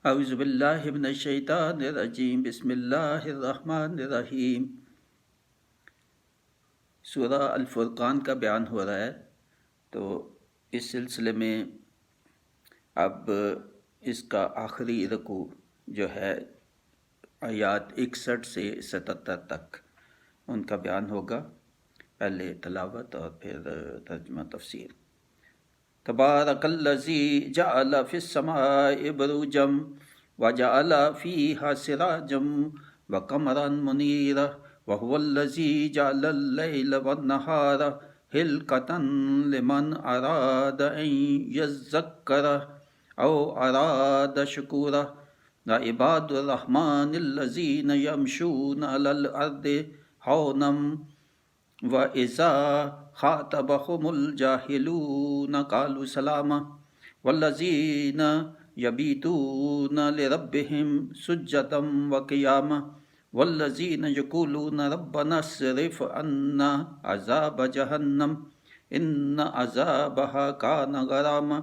اعوذ باللہ من الشیطان الرجیم، بسم اللہ الرحمن الرحیم۔ سورہ الفرقان کا بیان ہو رہا ہے، تو اس سلسلے میں اب اس کا آخری رکوع جو ہے آیات 61 سے 77 تک ان کا بیان ہوگا۔ پہلے تلاوت اور پھر ترجمہ تفسیر۔ تبارک الذی جعل فی السماء بروجا وجعل فیہا سراجا وقمرا منیرا وهو الذی جعل اللیل والنہار خلقۃ لمن اراد ان یذکر او اراد شکورا وعباد الرحمن الذین یمشون علی الارض ہونا وَإِذَا خَاطَبَهُمُ الْجَاهِلُونَ قَالُوا سَلَامًا وَالَّذِينَ يَبِيتُونَ لِرَبِّهِمْ سُجَّدًا وَقِيَامًا وَالَّذِينَ يَقُولُونَ رَبَّنَا اصْرِفْ عَنَّا عَذَابَ جَهَنَّمَ إِنَّ عَذَابَهَا كَانَ غَرَامًا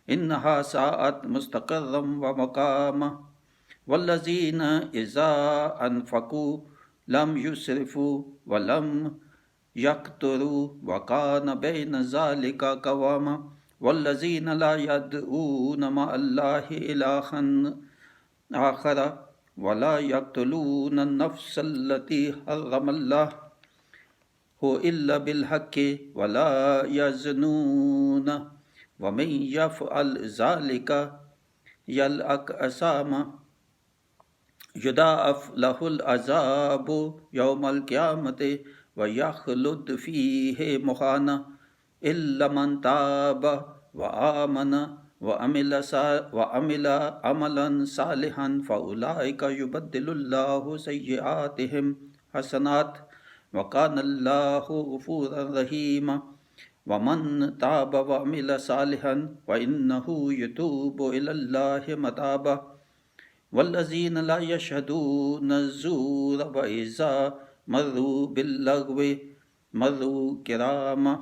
إِنَّهَا سَاءَتْ مُسْتَقَرًّا وَمَقَامًا وَالَّذِينَ إِذَا أَنفَقُوا لَمْ يُسْرِفُوا وَلَمْ یقتروا وکان بین ذلک قواما والذین لا یدعون مع اللہ الہا آخر ولا یقتلون النفس التي حرم اللہ الا بالحق ولا یزنون ومن یفعل ذلک یلقى اثاما یضاعف له العذاب یوم القیامۃ وَيَخْلُدْ فِيهِ مُهَانًا إِلَّا مَنْ تَابَ وَآمَنَ وَعَمِلَ عَمَلًا صَالِحًا فَأُولَئِكَ يُبَدِّلُ اللَّهُ سَيِّئَاتِهِمْ حَسَنَاتٍ وَكَانَ اللَّهُ غَفُورًا رَحِيمًا وَمَنْ تَابَ وَعَمِلَ صَالِحًا فَإِنَّهُ يَتُوبُ إِلَى اللَّهِ مَتَابًا وَالَّذِينَ لَا يَشْهَدُونَ الزُّورَ وَإِذَا مروا باللغو مروا کراما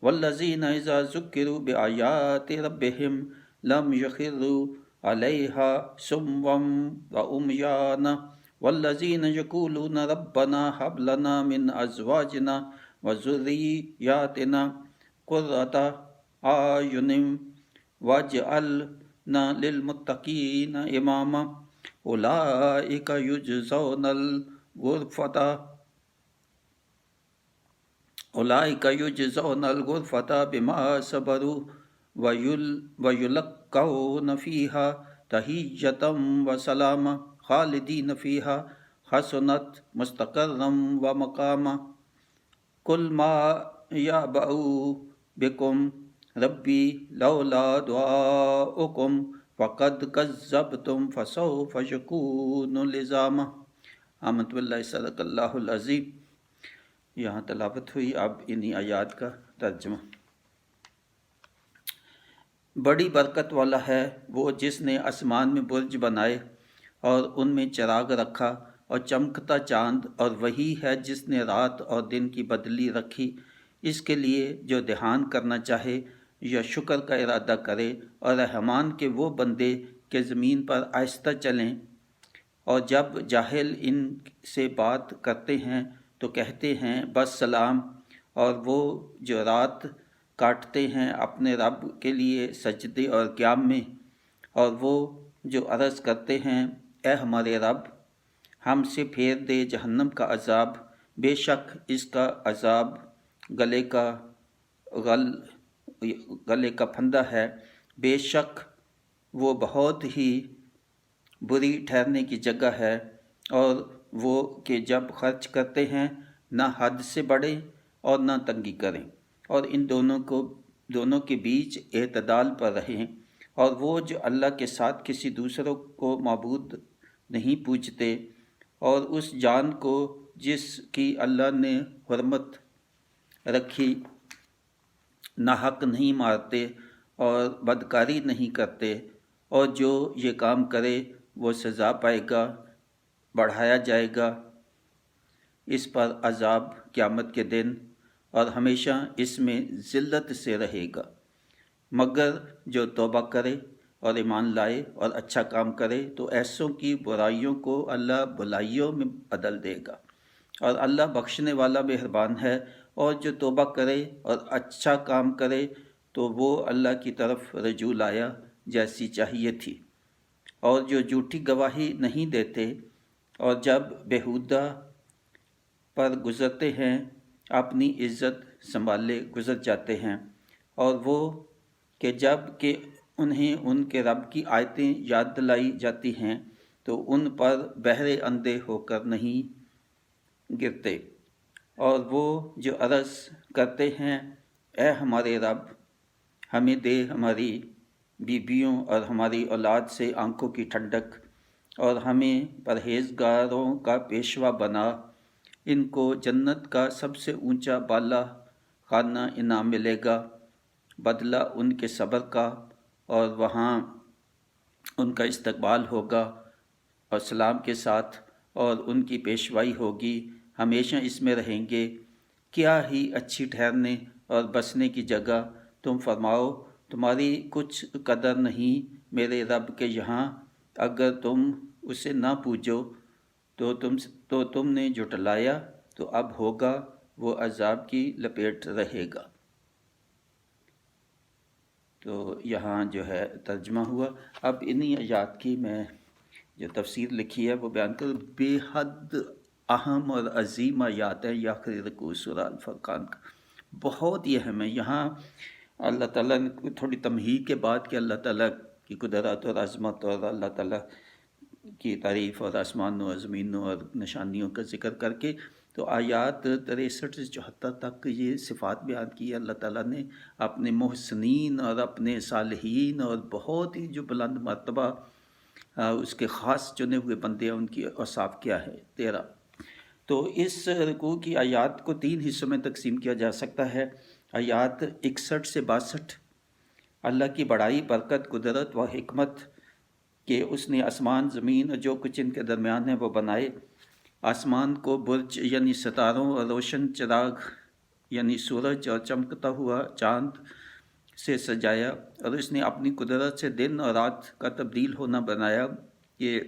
والذین اذا ذکروا بآیات ربهم لم یخروا علیہا صما وعمیانا والذین یقولون ربنا هب لنا من ازواجنا وذریاتنا قرۃ اعین واجعلنا للمتقین اماما اولئک یجزون الغرفۃ بما صبروا ویلقون فیہا تحیۃ وسلاما خالدین فیہا حسنت مستقرا ومقاما قل ما یعبأ بکم ربی لولا دعاؤکم فقد کذبتم فسوف یکون لزاما۔ آمنت باللہ صدق اللہ العظیم۔ یہاں تلاوت ہوئی، اب انہی آیات کا ترجمہ۔ بڑی برکت والا ہے وہ جس نے آسمان میں برج بنائے اور ان میں چراغ رکھا اور چمکتا چاند، اور وہی ہے جس نے رات اور دن کی بدلی رکھی اس کے لیے جو دھیان کرنا چاہے یا شکر کا ارادہ کرے، اور رحمان کے وہ بندے کہ زمین پر آہستہ چلیں، اور جب جاہل ان سے بات کرتے ہیں تو کہتے ہیں بس سلام، اور وہ جو رات کاٹتے ہیں اپنے رب کے لیے سجدے اور قیام میں، اور وہ جو عرض کرتے ہیں اے ہمارے رب ہم سے پھیر دے جہنم کا عذاب، بے شک اس کا عذاب گلے کا پھندہ ہے، بے شک وہ بہت ہی بری ٹھہرنے کی جگہ ہے، اور وہ کہ جب خرچ کرتے ہیں نہ حد سے بڑھیں اور نہ تنگی کریں، اور ان دونوں کے بیچ اعتدال پر رہیں، اور وہ جو اللہ کے ساتھ کسی دوسروں کو معبود نہیں پوجتے، اور اس جان کو جس کی اللہ نے حرمت رکھی ناحق نہیں مارتے اور بدکاری نہیں کرتے، اور جو یہ کام کرے وہ سزا پائے گا، بڑھایا جائے گا اس پر عذاب قیامت کے دن، اور ہمیشہ اس میں ذلت سے رہے گا، مگر جو توبہ کرے اور ایمان لائے اور اچھا کام کرے تو ایسوں کی برائیوں کو اللہ بھلائیوں میں بدل دے گا، اور اللہ بخشنے والا مہربان ہے۔ اور جو توبہ کرے اور اچھا کام کرے تو وہ اللہ کی طرف رجوع لایا جیسی چاہیے تھی، اور جو جھوٹی گواہی نہیں دیتے اور جب بیہودہ پر گزرتے ہیں اپنی عزت سنبھالے گزر جاتے ہیں، اور وہ کہ جب کہ انہیں ان کے رب کی آیتیں یاد دلائی جاتی ہیں تو ان پر بہرے اندھے ہو کر نہیں گرتے، اور وہ جو عرض کرتے ہیں اے ہمارے رب ہمیں دے ہماری بیویوں اور ہماری اولاد سے آنکھوں کی ٹھنڈک، اور ہمیں پرہیزگاروں کا پیشوا بنا، ان کو جنت کا سب سے اونچا بالا خانہ انعام ملے گا بدلہ ان کے صبر کا، اور وہاں ان کا استقبال ہوگا اور سلام کے ساتھ، اور ان کی پیشوائی ہوگی، ہمیشہ اس میں رہیں گے۔ کیا ہی اچھی ٹھہرنے اور بسنے کی جگہ، تم فرماؤ تمہاری کچھ قدر نہیں میرے رب کے یہاں، اگر تم اسے نہ پوجو تو تم نے جھٹلایا، تو اب ہوگا وہ عذاب کی لپیٹ رہے گا۔ تو یہاں جو ہے ترجمہ ہوا۔ اب انہی آیات کی میں جو تفسیر لکھی ہے وہ بیان کروں۔ بے حد اہم اور عظیم آیات ہیں یہ آخری رکوع سورہ الفرقان کا، بہت ہی اہم ہے۔ یہاں اللہ تعالیٰ نے تھوڑی تمہید کے بعد کہ اللہ تعالیٰ کی قدرت اور عظمت اور اللہ تعالیٰ کی تعریف اور آسمانوں اور زمینوں اور نشانیوں کا ذکر کر کے، تو آیات 63 سے 74 تک یہ صفات بیان کی ہے اللہ تعالیٰ نے اپنے محسنین اور اپنے صالحین اور بہت ہی جو بلند مرتبہ اس کے خاص چنے ہوئے بندے ہیں ان کی اوصاف کیا ہے 13۔ تو اس رکوع کی آیات کو 3 حصوں میں تقسیم کیا جا سکتا ہے۔ آیات 61 سے 62 اللہ کی بڑائی، برکت، قدرت و حکمت کہ اس نے آسمان، زمین اور جو کچھ ان کے درمیان ہے وہ بنائے، آسمان کو برج یعنی ستاروں اور روشن چراغ یعنی سورج اور چمکتا ہوا چاند سے سجایا، اور اس نے اپنی قدرت سے دن اور رات کا تبدیل ہونا بنایا کہ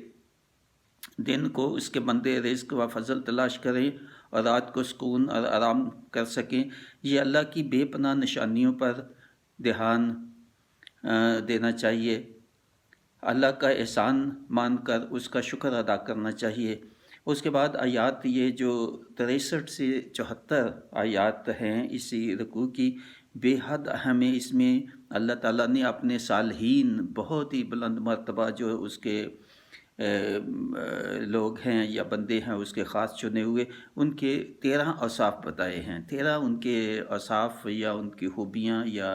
دن کو اس کے بندے رزق و فضل تلاش کریں اور رات کو سکون اور آرام کر سکیں۔ یہ اللہ کی بے پناہ نشانیوں پر دھیان دینا چاہیے، اللہ کا احسان مان کر اس کا شکر ادا کرنا چاہیے۔ اس کے بعد آیات یہ جو 63 سے 74 آیات ہیں اسی رکوع کی، بے حد اہم ہے۔ اس میں اللہ تعالیٰ نے اپنے صالحین، بہت ہی بلند مرتبہ جو اس کے لوگ ہیں یا بندے ہیں اس کے خاص چنے ہوئے، ان کے 13 اوصاف بتائے ہیں۔ 13 ان کے اوصاف یا ان کی خوبیاں یا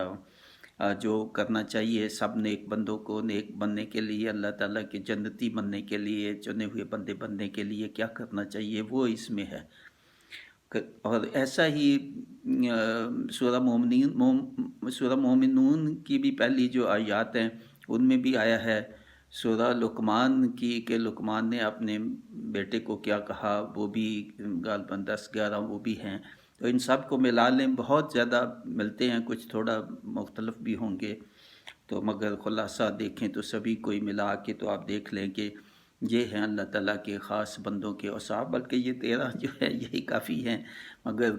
جو کرنا چاہیے سب نیک بندوں کو نیک بننے کے لیے، اللہ تعالیٰ کے جنتی بننے کے لیے، چنے ہوئے بندے بننے کے لیے کیا کرنا چاہیے وہ اس میں ہے۔ اور ایسا ہی سورہ مومنون کی بھی پہلی جو آیات ہیں ان میں بھی آیا ہے، سورہ لقمان کی کہ لقمان نے اپنے بیٹے کو کیا کہا، وہ بھی غالباً 10-11 وہ بھی ہیں۔ تو ان سب کو ملا لیں، بہت زیادہ ملتے ہیں، کچھ تھوڑا مختلف بھی ہوں گے، تو مگر خلاصہ دیکھیں تو سبھی کوئی ملا کے تو آپ دیکھ لیں کہ یہ ہیں اللہ تعالیٰ کے خاص بندوں کے اوصاف۔ بلکہ یہ 13 جو ہے یہی کافی ہیں، مگر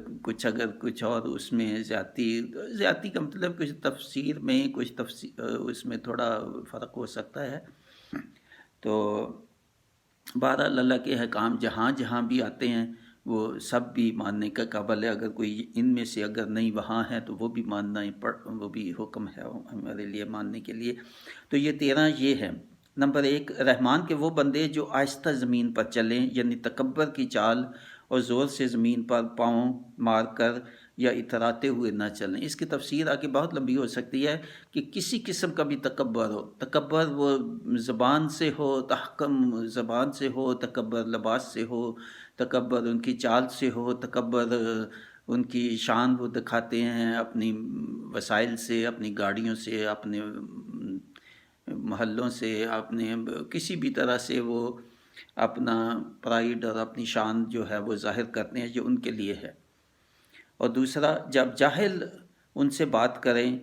اگر کچھ اور اس میں زیادتی کا مطلب کچھ تفسیر میں کچھ اس میں تھوڑا فرق ہو سکتا ہے۔ تو بہرحال اللہ کے احکام جہاں جہاں بھی آتے ہیں وہ سب بھی ماننے کا قابل ہے، اگر کوئی ان میں سے اگر نہیں وہاں ہے تو وہ بھی ماننا وہ بھی حکم ہے ہمارے لیے ماننے کے لیے۔ تو یہ 13 یہ ہیں۔ نمبر 1، رحمان کے وہ بندے جو آہستہ زمین پر چلیں، یعنی تکبر کی چال اور زور سے زمین پر پاؤں مار کر یا اتراتے ہوئے نہ چلیں۔ اس کی تفسیر آگے بہت لمبی ہو سکتی ہے کہ کسی قسم کا بھی تکبر ہو، تکبر وہ زبان سے ہو، تحکم زبان سے ہو، تکبر لباس سے ہو، تکبر ان کی چال سے ہو، تکبر ان کی شان وہ دکھاتے ہیں اپنی وسائل سے، اپنی گاڑیوں سے، اپنے محلوں سے، اپنے کسی بھی طرح سے وہ اپنا پرائیڈ اور اپنی شان جو ہے وہ ظاہر کرتے ہیں، یہ ان کے لیے ہے۔ اور دوسرا، جب جاہل ان سے بات کریں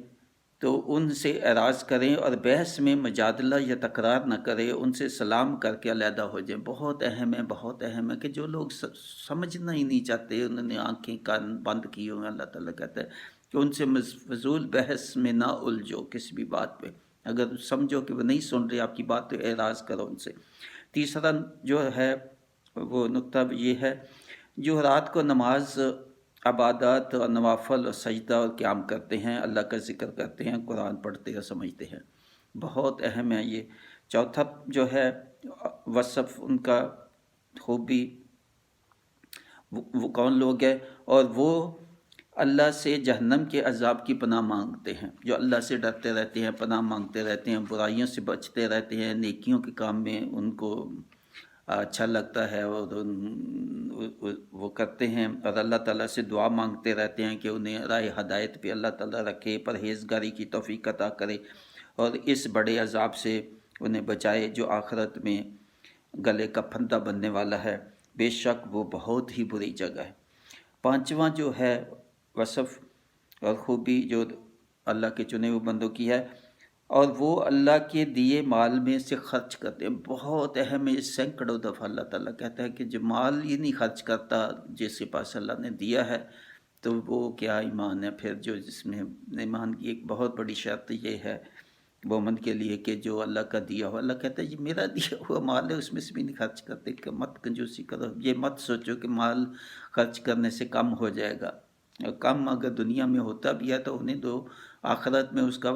تو ان سے اعراض کریں اور بحث میں مجادلہ یا تکرار نہ کریں، ان سے سلام کر کے علیحدہ ہو جائیں۔ بہت اہم ہے، بہت اہم ہے کہ جو لوگ سمجھنا ہی نہیں چاہتے، انہوں نے آنکھیں کان بند کی ہوئے ہیں، اللہ تعالیٰ کہتا ہے کہ ان سے فضول بحث میں نہ الجھو کسی بھی بات پہ۔ اگر سمجھو کہ وہ نہیں سن رہے آپ کی بات تو اعراض کرو ان سے۔ تیسرا جو ہے وہ نقطہ یہ ہے، جو رات کو نماز، عبادات اور نوافل اور سجدہ اور قیام کرتے ہیں، اللہ کا ذکر کرتے ہیں، قرآن پڑھتے اور سمجھتے ہیں، بہت اہم ہے یہ۔ چوتھا جو ہے وصف ان کا خوبی، وہ کون لوگ ہیں، اور وہ اللہ سے جہنم کے عذاب کی پناہ مانگتے ہیں، جو اللہ سے ڈرتے رہتے ہیں، پناہ مانگتے رہتے ہیں، برائیوں سے بچتے رہتے ہیں، نیکیوں کے کام میں ان کو اچھا لگتا ہے اور وہ کرتے ہیں، اور اللہ تعالیٰ سے دعا مانگتے رہتے ہیں کہ انہیں راہ ہدایت پہ اللہ تعالیٰ رکھے، پرہیزگاری کی توفیق عطا کرے اور اس بڑے عذاب سے انہیں بچائے جو آخرت میں گلے کا پھندا بننے والا ہے، بے شک وہ بہت ہی بری جگہ ہے۔ پانچواں جو ہے وصف اور خوبی جو اللہ کے چنے ہوئے بندوں کی ہے، اور وہ اللہ کے دیے مال میں سے خرچ کرتے ہیں، بہت اہم ہے۔ سینکڑوں دفعہ اللہ تعالیٰ کہتا ہے کہ جو مال ہی نہیں خرچ کرتا جس کے پاس اللہ نے دیا ہے تو وہ کیا ایمان ہے پھر، جو جس میں ایمان کی ایک بہت بڑی شرط یہ ہے مومن کے لیے کہ جو اللہ کا دیا ہو، اللہ کہتا ہے یہ میرا دیا ہوا مال ہے، اس میں سے بھی نہیں خرچ کرتے، کہ مت کنجوسی کرو، یہ مت سوچو کہ مال خرچ کرنے سے کم ہو جائے گا، کم اگر دنیا میں ہوتا بھی ہے تو انہیں دو، آخرت میں اس کا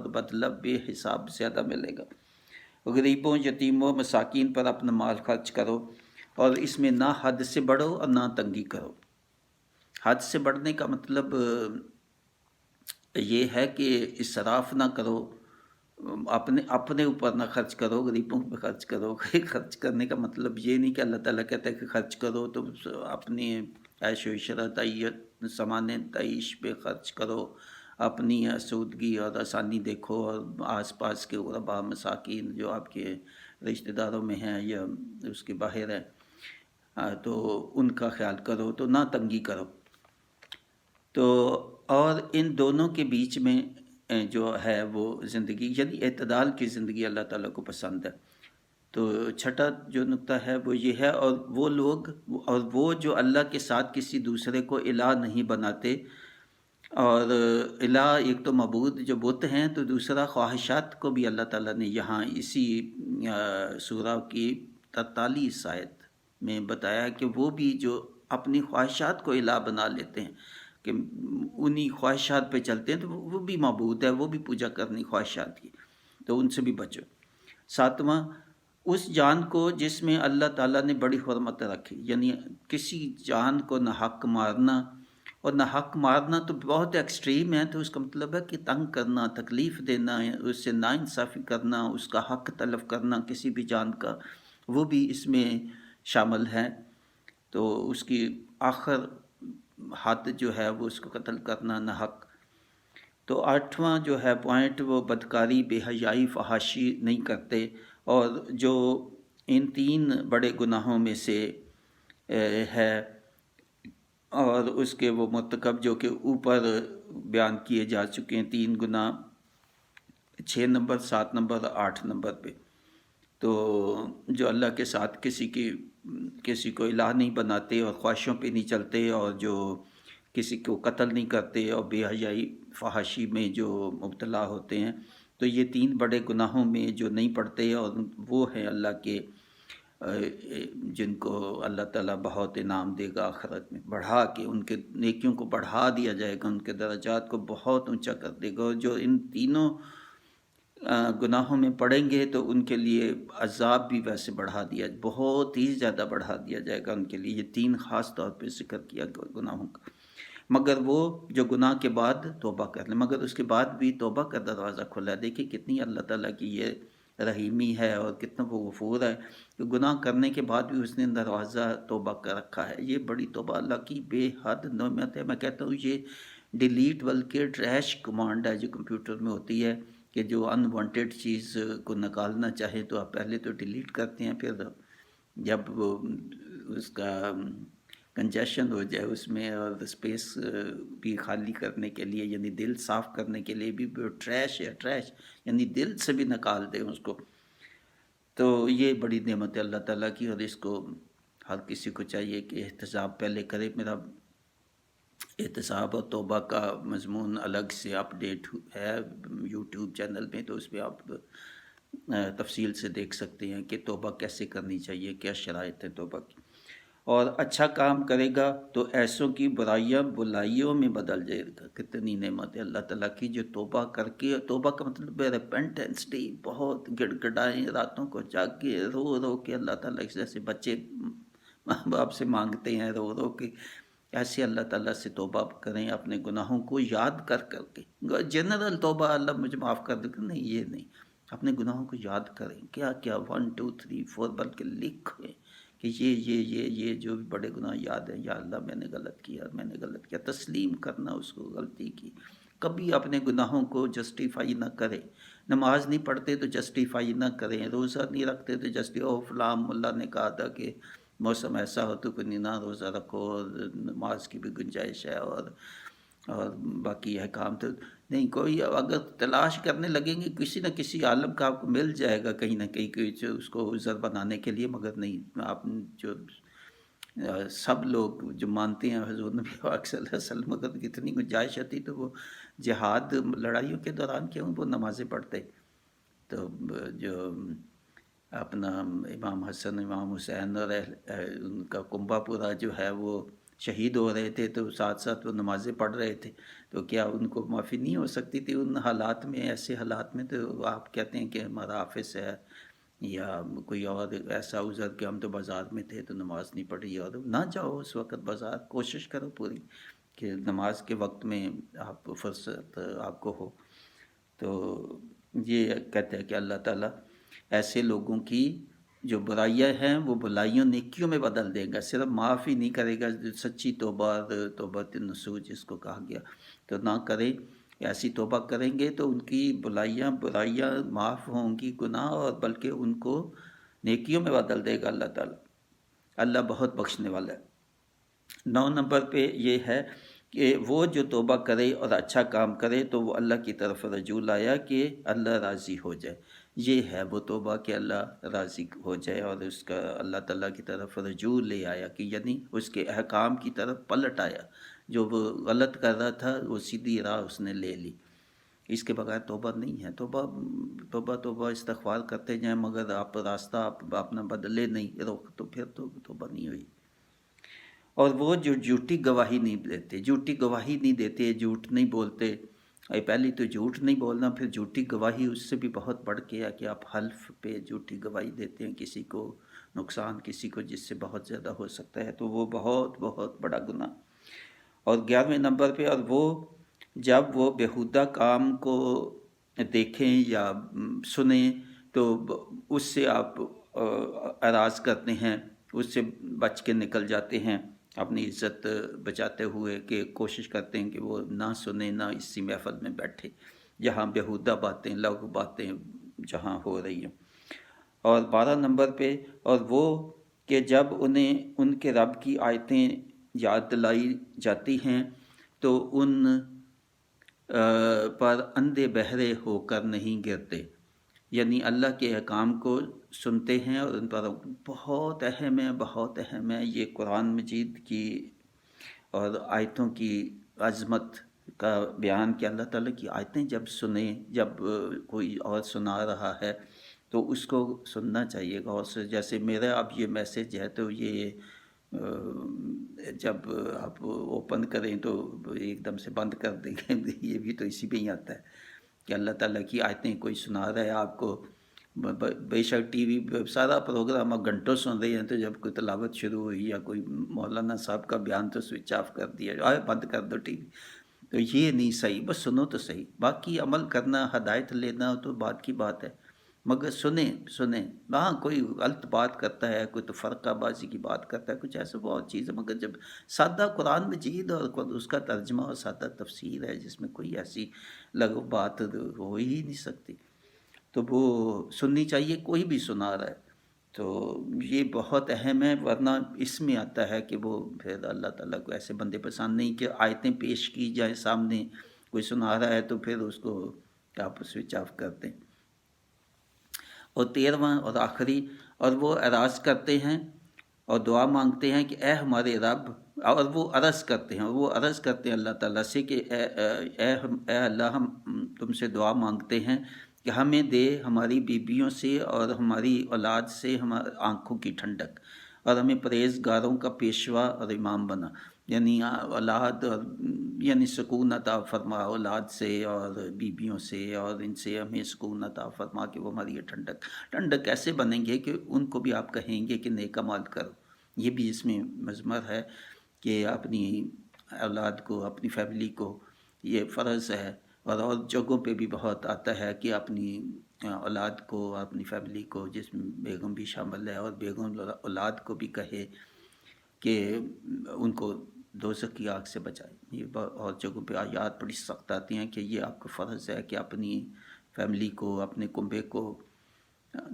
بدلہ بے حساب زیادہ ملے گا۔ غریبوں، یتیموں، مساکین پر اپنا مال خرچ کرو، اور اس میں نہ حد سے بڑھو اور نہ تنگی کرو۔ حد سے بڑھنے کا مطلب یہ ہے کہ اسراف نہ کرو، اپنے اوپر نہ خرچ کرو، غریبوں پہ خرچ کرو۔ خرچ کرنے کا مطلب یہ نہیں کہ اللہ تعالیٰ کہتا ہے کہ خرچ کرو تو اپنی عیش و عشرت، سامان تعیش پہ خرچ کرو، اپنی آسودگی اور آسانی دیکھو، اور آس پاس کے غربا، مساکین جو آپ کے رشتہ داروں میں ہیں یا اس کے باہر ہیں تو ان کا خیال کرو، تو نہ تنگی کرو۔ تو اور ان دونوں کے بیچ میں جو ہے وہ زندگی، یعنی اعتدال کی زندگی اللہ تعالیٰ کو پسند ہے۔ تو چھٹا جو نقطہ ہے وہ یہ ہے، اور وہ لوگ اور وہ جو اللہ کے ساتھ کسی دوسرے کو الہ نہیں بناتے، اور الہ ایک تو معبود جو بت ہیں، تو دوسرا خواہشات کو بھی اللہ تعالیٰ نے یہاں اسی سورہ کی 43 آیت میں بتایا کہ وہ بھی جو اپنی خواہشات کو الہ بنا لیتے ہیں، کہ انہی خواہشات پہ چلتے ہیں، تو وہ بھی معبود ہے، وہ بھی پوجا کرنی خواہشات کی، تو ان سے بھی بچو۔ ساتواں، اس جان کو جس میں اللہ تعالیٰ نے بڑی حرمت رکھی، یعنی کسی جان کو نہ حق مارنا، اور نہ حق مارنا تو بہت ایکسٹریم ہے، تو اس کا مطلب ہے کہ تنگ کرنا، تکلیف دینا، اس سے ناانصافی کرنا، اس کا حق تلف کرنا کسی بھی جان کا، وہ بھی اس میں شامل ہے۔ تو اس کی آخر حد جو ہے وہ اس کو قتل کرنا نہ حق۔ تو آٹھواں جو ہے پوائنٹ، وہ بدکاری، بے حیائی، فحاشی نہیں کرتے، اور جو ان 3 بڑے گناہوں میں سے ہے، اور اس کے وہ مرتکب جو کہ اوپر بیان کیے جا چکے ہیں، 3 گناہ 6 نمبر، 7 نمبر، 8 نمبر پہ۔ تو جو اللہ کے ساتھ کسی کو الہ نہیں بناتے، اور خواہشوں پہ نہیں چلتے، اور جو کسی کو قتل نہیں کرتے، اور بے حیائی، فحاشی میں جو مبتلا ہوتے ہیں، تو یہ 3 بڑے گناہوں میں جو نہیں پڑتے، اور وہ ہیں اللہ کے جن کو اللہ تعالیٰ بہت انعام دے گا آخرت میں، بڑھا کے ان کے نیکیوں کو بڑھا دیا جائے گا، ان کے درجات کو بہت اونچا کر دے گا، اور جو ان تینوں گناہوں میں پڑیں گے تو ان کے لیے عذاب بھی ویسے بڑھا دیا، بہت ہی زیادہ بڑھا دیا جائے گا ان کے لیے۔ یہ 3 خاص طور پہ ذکر کیا گناہوں کا۔ مگر وہ جو گناہ کے بعد توبہ کر لیں، مگر اس کے بعد بھی توبہ کا دروازہ کھلا ہے۔ دیکھیں کتنی اللہ تعالیٰ کی یہ رحیمی ہے، اور کتنا وہ غفور ہے کہ گناہ کرنے کے بعد بھی اس نے دروازہ توبہ کا رکھا ہے۔ یہ بڑی توبہ اللہ کی بے حد نعمت ہے۔ میں کہتا ہوں یہ ڈیلیٹ بلکہ ٹریش کمانڈ ہے جو کمپیوٹر میں ہوتی ہے، کہ جو ان وانٹیڈ چیز کو نکالنا چاہے تو آپ پہلے تو ڈیلیٹ کرتے ہیں، پھر جب وہ اس کا کنجیشن ہو جائے اس میں، اور اسپیس بھی خالی کرنے کے لیے، یعنی دل صاف کرنے کے لیے بھی ٹریش ہے، ٹریش یعنی دل سے بھی نکال دیں اس کو. تو یہ بڑی نعمت ہے اللہ تعالیٰ کی، اور اس کو ہر کسی کو چاہیے کہ احتساب پہلے کرے. میرا احتساب اور توبہ کا مضمون الگ سے اپڈیٹ ہے یوٹیوب چینل میں، تو اس پہ آپ تفصیل سے دیکھ سکتے ہیں کہ توبہ کیسے کرنی چاہیے، کیا شرائط ہے توبہ کی. اور اچھا کام کرے گا تو ایسوں کی برائیاں بلائیوں میں بدل جائے گا. کتنی نعمت ہے اللہ تعالیٰ کی جو توبہ کر کے، توبہ کا مطلب ہے ریپینٹنس ڈے، بہت گڑ گڑائیں راتوں کو جاگ کے رو رو کے اللہ تعالیٰ جیسے بچے ماں باپ سے مانگتے ہیں رو رو کے، ایسے اللہ تعالیٰ سے توبہ کریں اپنے گناہوں کو یاد کر کر کے. جنرل توبہ اللہ مجھے معاف کر دے، نہیں یہ نہیں، اپنے گناہوں کو یاد کریں. کیا کیا 1 2 3 4 بلکہ لکھیں کہ یہ جو بھی بڑے گناہ یاد ہیں، یا اللہ میں نے غلط کیا، میں نے غلط کیا. تسلیم کرنا اس کو غلطی کی. کبھی اپنے گناہوں کو جسٹیفائی نہ کریں. نماز نہیں پڑھتے تو جسٹیفائی نہ کریں، روزہ نہیں رکھتے تو فلاں ملا نے کہا تھا کہ موسم ایسا ہو تو کوئی نہ روزہ رکھو، اور نماز کی بھی گنجائش ہے، اور باقی احکام تو نہیں. کوئی اگر تلاش کرنے لگیں گے کسی نہ کسی عالم کا آپ کو مل جائے گا کہیں نہ کہیں کوئی اس کو عذر بنانے کے لیے، مگر نہیں. آپ جو سب لوگ جو مانتے ہیں حضور نبی پاک صلی اللہ علیہ وسلم، اگر کتنی گنجائش ہوتی تو وہ جہاد لڑائیوں کے دوران کیوں وہ نمازیں پڑھتے. تو جو اپنا امام حسن امام حسین اور ان کا کنبہ پورا جو ہے وہ شہید ہو رہے تھے، تو ساتھ ساتھ وہ نمازیں پڑھ رہے تھے. تو کیا ان کو معافی نہیں ہو سکتی تھی ان حالات میں، ایسے حالات میں؟ تو آپ کہتے ہیں کہ ہمارا حافظ ہے یا کوئی اور ایسا عذر کہ ہم تو بازار میں تھے تو نماز نہیں پڑھی، اور نہ جاؤ اس وقت بازار. کوشش کرو پوری کہ نماز کے وقت میں آپ فرصت آپ کو ہو. تو یہ کہتے ہیں کہ اللہ تعالیٰ ایسے لوگوں کی جو برائیاں ہیں وہ بلائیوں نیکیوں میں بدل دے گا. صرف معاف ہی نہیں کرے گا، سچی توبہ، توبہ النصوح جس کو کہا گیا، تو نہ کریں. ایسی توبہ کریں گے تو ان کی برائیاں معاف ہوں گی، گناہ، اور بلکہ ان کو نیکیوں میں بدل دے گا اللہ تعالیٰ. اللہ بہت بخشنے والا ہے. 9 نمبر پہ یہ ہے کہ وہ جو توبہ کرے اور اچھا کام کرے تو وہ اللہ کی طرف رجوع لایا کہ اللہ راضی ہو جائے. یہ ہے وہ توبہ کہ اللہ راضی ہو جائے اور اس کا اللہ تعالیٰ کی طرف رجوع لے آیا، کہ یعنی اس کے احکام کی طرف پلٹ آیا. جو وہ غلط کر رہا تھا وہ سیدھی راہ اس نے لے لی. اس کے بغیر توبہ نہیں ہے. توبہ استغفار کرتے جائیں، مگر آپ راستہ آپ اپنا بدلے نہیں روک تو پھر تو توبہ نہیں ہوئی. اور وہ جو جھوٹی گواہی نہیں دیتے، جھوٹ نہیں بولتے. پہلی تو جھوٹ نہیں بولنا، پھر جھوٹی گواہی اس سے بھی بہت بڑھ کے ہے کہ آپ حلف پہ جھوٹی گواہی دیتے ہیں، کسی کو نقصان، کسی کو جس سے بہت زیادہ ہو سکتا ہے، تو وہ بہت بہت بڑا گناہ. اور 11ویں نمبر پہ، اور وہ جب وہ بیہودہ کام کو دیکھیں یا سنیں تو اس سے آپ اعراض کرتے ہیں، اس سے بچ کے نکل جاتے ہیں اپنی عزت بچاتے ہوئے، کہ کوشش کرتے ہیں کہ وہ نہ سنیں، نہ اسی محفل میں بیٹھے جہاں بیہودہ باتیں، لغو باتیں جہاں ہو رہی ہیں. اور 12 نمبر پہ، اور وہ کہ جب انہیں ان کے رب کی آیتیں یاد دلائی جاتی ہیں تو ان پر اندھے بہرے ہو کر نہیں گرتے. یعنی اللہ کے احکام کو سنتے ہیں اور ان پر بہت اہم ہے یہ قرآن مجید کی اور آیتوں کی عظمت کا بیان، کہ اللہ تعالیٰ کی آیتیں جب سنیں، جب کوئی اور سنا رہا ہے تو اس کو سننا چاہیے غور سے. جیسے میرا اب یہ میسیج ہے تو یہ جب آپ اوپن کریں تو ایک دم سے بند کر دیں گے. یہ بھی تو اسی پہ ہی آتا ہے کہ اللہ تعالیٰ کی آیتیں کوئی سنا رہا ہے آپ کو. بے شک ٹی وی سارا پروگرام آپ گھنٹوں سن رہے ہیں، تو جب کوئی تلاوت شروع ہوئی یا کوئی مولانا صاحب کا بیان تو سوئچ آف کر دیا، بند کر دو ٹی وی. تو یہ نہیں صحیح. بس سنو تو صحیح، باقی عمل کرنا، ہدایت لینا تو بات کی بات ہے، مگر سنیں. ہاں کوئی غلط بات کرتا ہے، کوئی تو فرقہ بازی کی بات کرتا ہے، کچھ ایسا بہت چیز ہے، مگر جب سادہ قرآن مجید اور اس کا ترجمہ اور سادہ تفسیر ہے جس میں کوئی ایسی لغو بات ہو ہی نہیں سکتی، تو وہ سننی چاہیے. کوئی بھی سنا رہا ہے تو یہ بہت اہم ہے، ورنہ اس میں آتا ہے کہ وہ پھر اللہ تعالیٰ کو ایسے بندے پسند نہیں کہ آیتیں پیش کی جائیں سامنے، کوئی سنا رہا ہے تو پھر اس کو آپ سوئچ آف کر دیں۔ اور 13واں اور آخری، اور وہ اعراض کرتے ہیں اور دعا مانگتے ہیں کہ اے ہمارے رب، اور وہ عرض کرتے ہیں، اور وہ عرض کرتے ہیں اللہ تعالیٰ سے کہ اے اللہ، ہم تم سے دعا مانگتے ہیں کہ ہمیں دے ہماری بیویوں سے اور ہماری اولاد سے ہماری آنکھوں کی ٹھنڈک، اور ہمیں پرہیزگاروں کا پیشوا اور امام بنا، یعنی اولاد اور یعنی سکون عطا فرما اولاد سے اور بیویوں سے، اور ان سے ہمیں سکون عطا فرما کہ وہ ہماری یہ ٹھنڈک کیسے بنیں گے کہ ان کو بھی آپ کہیں گے کہ نیک اعمال کرو۔ یہ بھی اس میں مضمر ہے کہ اپنی اولاد کو، اپنی فیملی کو یہ فرض ہے، اور جگہوں پہ بھی بہت آتا ہے کہ اپنی اولاد کو، اپنی فیملی کو، جس میں بیگم بھی شامل ہے، اور بیگم اولاد کو بھی کہے کہ ان کو دوزخ کی آگ سے بچائے۔ یہ اور جگہوں پہ آیات بڑی سخت آتی ہیں کہ یہ آپ کو فرض ہے کہ اپنی فیملی کو، اپنے کنبے کو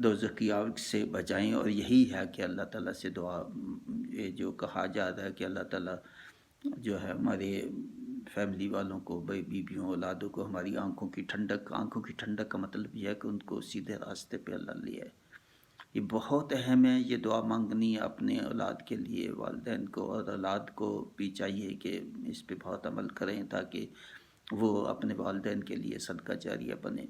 دوزخ کی آگ سے بچائیں، اور یہی ہے کہ اللہ تعالیٰ سے دعا، یہ جو کہا جاتا ہے کہ اللہ تعالیٰ جو ہے ہمارے فیملی والوں کو، بیویوں اولادوں کو ہماری آنکھوں کی ٹھنڈک کا مطلب یہ ہے کہ ان کو سیدھے راستے پہ اللہ لے آئے۔ یہ بہت اہم ہے، یہ دعا مانگنی اپنے اولاد کے لیے، والدین کو، اور اولاد کو بھی چاہیے کہ اس پہ بہت عمل کریں تاکہ وہ اپنے والدین کے لیے صدقہ جاریہ بنے۔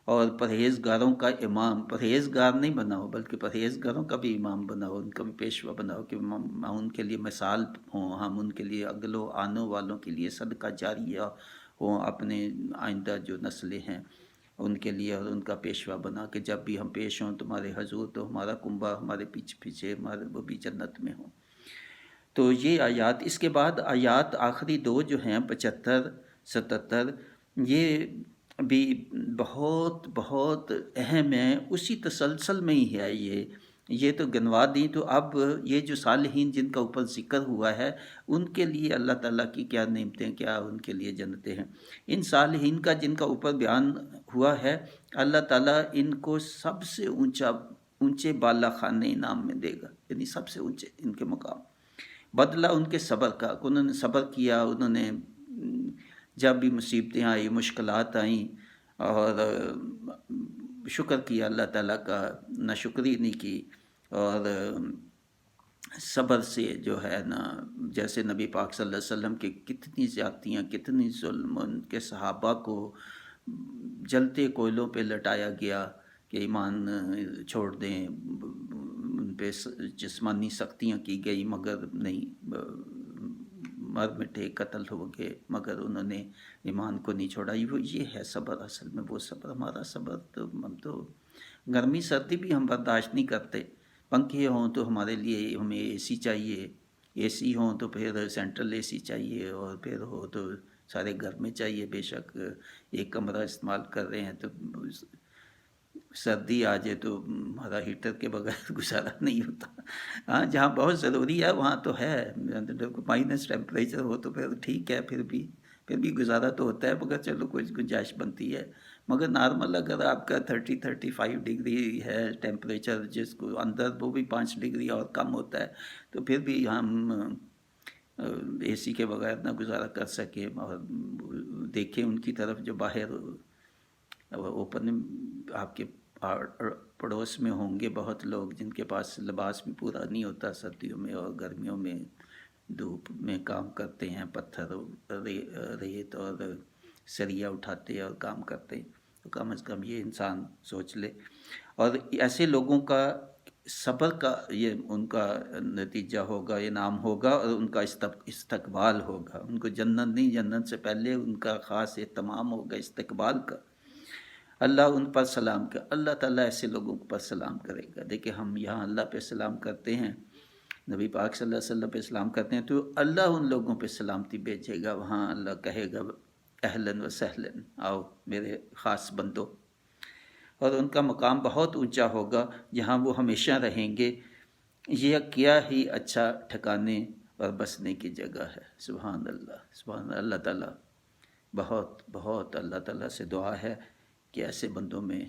اور پرہیزگاروں کا امام، پرہیزگار نہیں بناؤ بلکہ پرہیزگاروں کا بھی امام بناؤ، ان کا بھی پیشوا بناؤ کہ ان کے لیے مثال ہوں، ہم ان کے لیے اگلو آنے والوں کے لیے صدقہ جاریہ ہوں، اپنے آئندہ جو نسلیں ہیں ان کے لیے، اور ان کا پیشوا بنا کہ جب بھی ہم پیش ہوں تمہارے حضور تو ہمارا کنبہ ہمارے پیچھے ہمارے وہ بھی جنت میں ہوں۔ تو یہ آیات، اس کے بعد آیات آخری دو جو ہیں 75 77، یہ بھی بہت بہت اہم ہیں، اسی تسلسل میں ہی ہے یہ تو گنوا دیں۔ تو اب یہ جو صالحین جن کا اوپر ذکر ہوا ہے، ان کے لیے اللہ تعالیٰ کی کیا نعمتیں، کیا ان کے لیے جنتیں ہیں۔ ان صالحین کا جن کا اوپر بیان ہوا ہے، اللہ تعالیٰ ان کو سب سے اونچے بالا خانے انعام میں دے گا، یعنی سب سے اونچے ان کے مقام، بدلہ ان کے صبر کا، انہوں نے صبر کیا، انہوں نے جب بھی مصیبتیں آئیں، مشکلات آئیں، اور شکر کیا اللہ تعالیٰ کا، ناشکری نہیں کی، اور صبر سے جو ہے نا، جیسے نبی پاک صلی اللہ علیہ وسلم کے کتنی زیادتیاں، کتنی ظلم، ان کے صحابہ کو جلتے کوئلوں پہ لٹایا گیا کہ ایمان چھوڑ دیں، ان پہ جسمانی سختیاں کی گئی مگر نہیں، مر مٹے، قتل ہو گئے، مگر انہوں نے ایمان کو نہیں چھوڑا۔ یہ ہے صبر، اصل میں وہ صبر، ہمارا صبر تو ہم تو گرمی سردی بھی ہم برداشت نہیں کرتے، پنکھے ہوں تو ہمارے لیے ہمیں اے سی چاہیے، اے سی ہوں تو پھر سینٹرل اے سی چاہیے، اور پھر ہو تو سارے گھر میں چاہیے، بے شک ایک کمرہ استعمال کر رہے ہیں تو سردی آ جائے تو ہمارا ہیٹر کے بغیر گزارا نہیں ہوتا۔ ہاں جہاں بہت ضروری ہے وہاں تو ہے، مائنس ٹیمپریچر ہو تو پھر ٹھیک ہے، پھر بھی گزارا تو ہوتا ہے، مگر چلو کوئی گنجائش بنتی ہے۔ مگر نارمل اگر آپ کا 35 ڈگری ہے ٹیمپریچر، جس کو اندر وہ بھی 5 ڈگری اور کم ہوتا ہے، تو پھر بھی ہم اے سی کے بغیر نہ گزارا کر سکیں، اور دیکھیں ان کی طرف جو باہر اوپن آپ کے پڑوس میں ہوں گے بہت لوگ جن کے پاس لباس بھی پورا نہیں ہوتا سردیوں میں، اور گرمیوں میں دھوپ میں کام کرتے ہیں، پتھر، ریت اور سریا اٹھاتے اور کام کرتے، تو کم از کم یہ انسان سوچ لے۔ اور ایسے لوگوں کا صبر کا یہ ان کا نتیجہ ہوگا، انعام ہوگا، اور ان کا استقبال ہوگا، ان کو جنت نہیں، جنت سے پہلے ان کا خاص اہتمام ہوگا استقبال کا۔ اللہ ان پر سلام کر، اللہ تعالیٰ ایسے لوگوں پر سلام کرے گا۔ دیکھیں ہم یہاں اللہ پہ سلام کرتے ہیں، نبی پاک صلی اللہ علیہ وسلم پہ سلام کرتے ہیں، تو اللہ ان لوگوں پہ سلامتی بھیجے گا، وہاں اللہ کہے گا اہلاً و سہلاً، آؤ میرے خاص بندو، اور ان کا مقام بہت اونچا ہوگا جہاں وہ ہمیشہ رہیں گے۔ یہ کیا ہی اچھا ٹھکانے اور بسنے کی جگہ ہے۔ سبحان اللہ، سبحان اللہ تعالیٰ، بہت بہت اللہ تعالیٰ سے دعا ہے کہ ایسے بندوں میں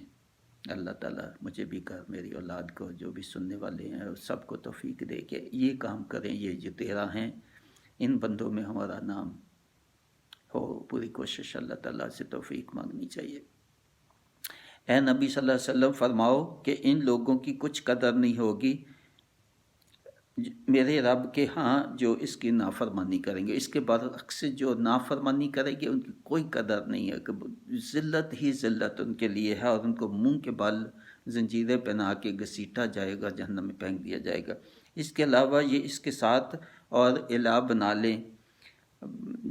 اللہ تعالیٰ مجھے بھی کر، میری اولاد کو، جو بھی سننے والے ہیں سب کو توفیق دے کہ یہ کام کریں، یہ جو 13 ہیں ان بندوں میں ہمارا نام ہو۔ پوری کوشش اللہ تعالیٰ سے توفیق مانگنی چاہیے۔ اے نبی صلی اللہ علیہ وسلم فرماؤ کہ ان لوگوں کی کچھ قدر نہیں ہوگی میرے رب کے ہاں جو اس کی نافرمانی کریں گے، اس کے برعکس جو نافرمانی کریں گے ان کی کوئی قدر نہیں ہے، کہ ذلت ہی ذلت ان کے لیے ہے، اور ان کو منہ کے بال زنجیریں پہنا کے گھسیٹا جائے گا، جہنم میں پھینک دیا جائے گا۔ اس کے علاوہ یہ اس کے ساتھ اور الہ بنا لیں،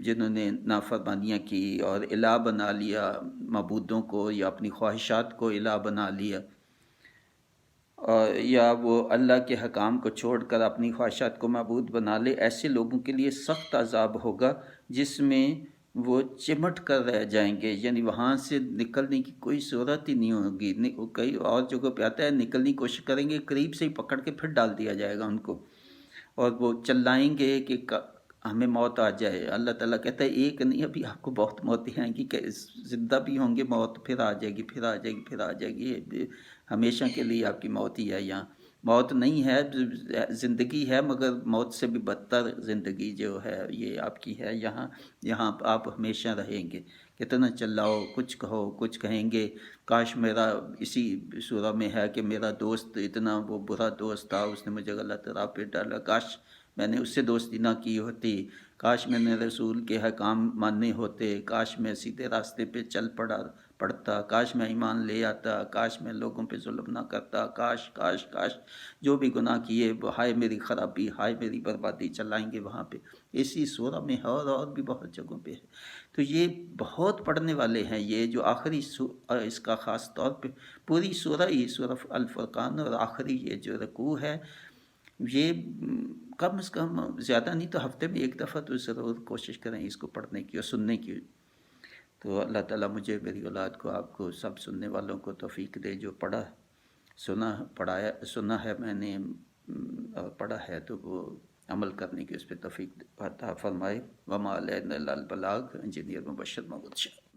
جنہوں نے نافرمانیاں کی اور الہ بنا لیا معبودوں کو یا اپنی خواہشات کو الہ بنا لیا، یا وہ اللہ کے حکام کو چھوڑ کر اپنی خواہشات کو معبود بنا لے، ایسے لوگوں کے لیے سخت عذاب ہوگا جس میں وہ چمٹ کر رہ جائیں گے، یعنی وہاں سے نکلنے کی کوئی صورت ہی نہیں ہوگی۔ کئی اور جگہ پہ آتا ہے نکلنے کی کوشش کریں گے، قریب سے ہی پکڑ کے پھر ڈال دیا جائے گا ان کو، اور وہ چلائیں گے کہ ہمیں موت آ جائے۔ اللہ تعالیٰ کہتا ہے ایک نہیں، ابھی آپ کو بہت موتیں آئیں گی، کہ زندہ بھی ہوں گے موت پھر آ جائے گی، پھر آ جائے گی، پھر آ جائے گی، ہمیشہ کے لیے آپ کی موت ہی ہے۔ یہاں موت نہیں ہے، زندگی ہے، مگر موت سے بھی بدتر زندگی جو ہے یہ آپ کی ہے۔ یہاں آپ ہمیشہ رہیں گے، کتنا چلاؤ، کچھ کہو، کچھ کہیں گے، کاش میرا اسی سورہ میں ہے کہ میرا دوست اتنا وہ برا دوست تھا، اس نے مجھے غلط راہ پہ ڈالا، کاش میں نے اس سے دوستی نہ کی ہوتی، کاش میں نے رسول کے حکام ماننے ہوتے، کاش میں سیدھے راستے پہ چل پڑتا، کاش میں ایمان لے آتا، کاش میں لوگوں پہ ظلم نہ کرتا، کاش کاش کاش، جو بھی گناہ کیے، ہائے میری خرابی، ہائے میری بربادی، چلائیں گے وہاں پہ۔ اسی سورہ میں ہے اور بھی بہت جگہوں پہ ہے۔ تو یہ بہت پڑھنے والے ہیں، یہ جو آخری اس کا خاص طور پہ پوری سورہ ہی سورہ الفرقان، اور آخری یہ جو رکوع ہے، یہ کم از کم زیادہ نہیں تو ہفتے میں ایک دفعہ تو ضرور کوشش کریں اس کو پڑھنے کی اور سننے کی۔ تو اللہ تعالیٰ مجھے، میری اولاد کو، آپ کو، سب سننے والوں کو توفیق دے، جو سنا ہے میں نے اور پڑھا ہے تو وہ عمل کرنے کی اس پہ توفیق عطا فرمائے۔ وما علینا الا البلاغ۔ انجینئر مبشر محمود شاہ۔